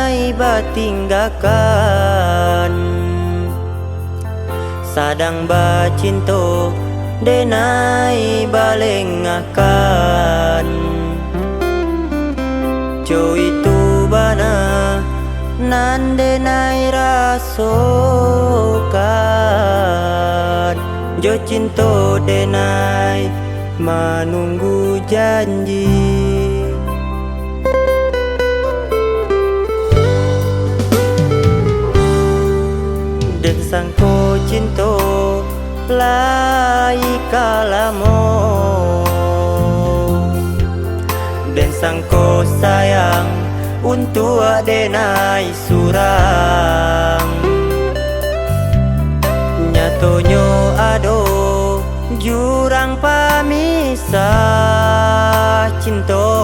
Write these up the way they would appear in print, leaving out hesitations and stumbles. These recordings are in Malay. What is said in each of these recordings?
denai batinggakan, sadang bacinto denai balengakan. Jo itu bana nan denai rasokan, jo cinto denai menunggu janji. Den sangko cinto lai kalamo, den sangko sayang untuk denai surang. Nyatonyo ado jurang pamisah cinto,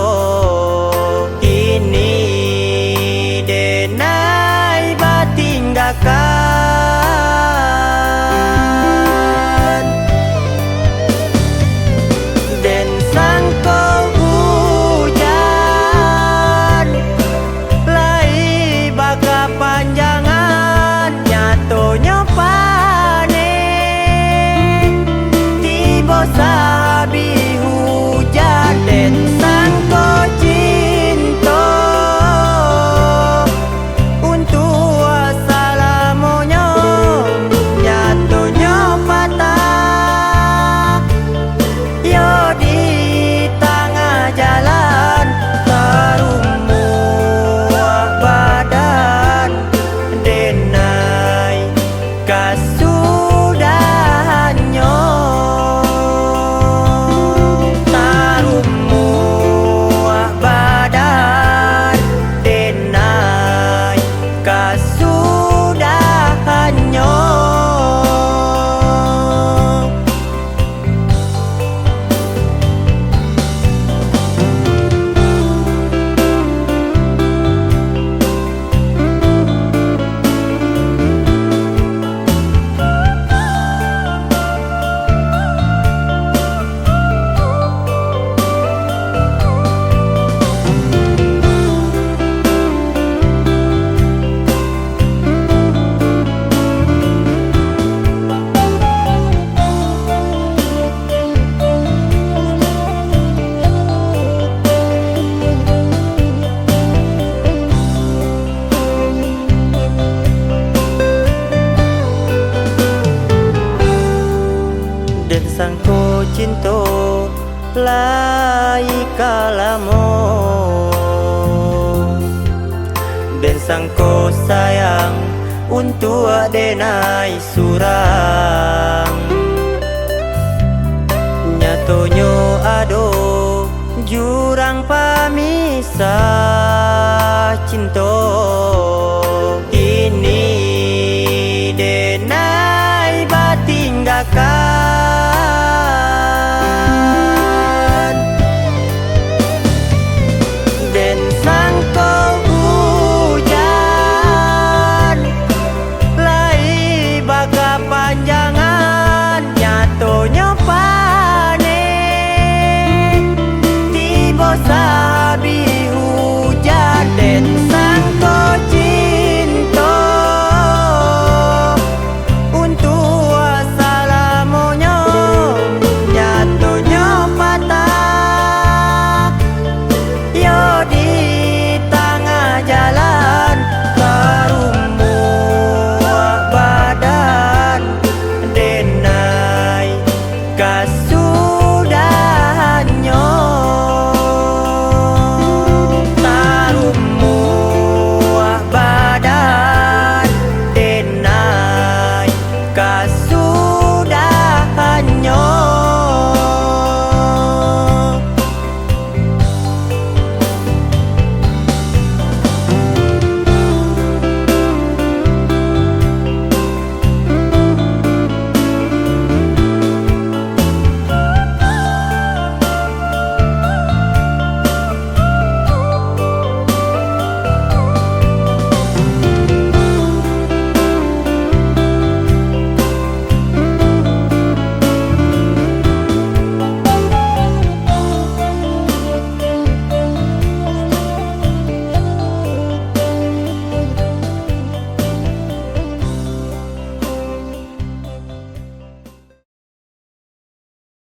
ini denai batinggakan. Den sangko hujan lai baka panjangan, nyatonyo panen tiba sabi hujan. Den sangko cinto untuk salamonyo, nyatonyo patah yo di tengah jalan. Tarumuah badan denai kasudahannya, tarumuah badan denai kasudahannya. Den sangko cinto lai kalamo, den sangko sayang untuk denai surang. Nyatonyo ado jurang pamisah cinto,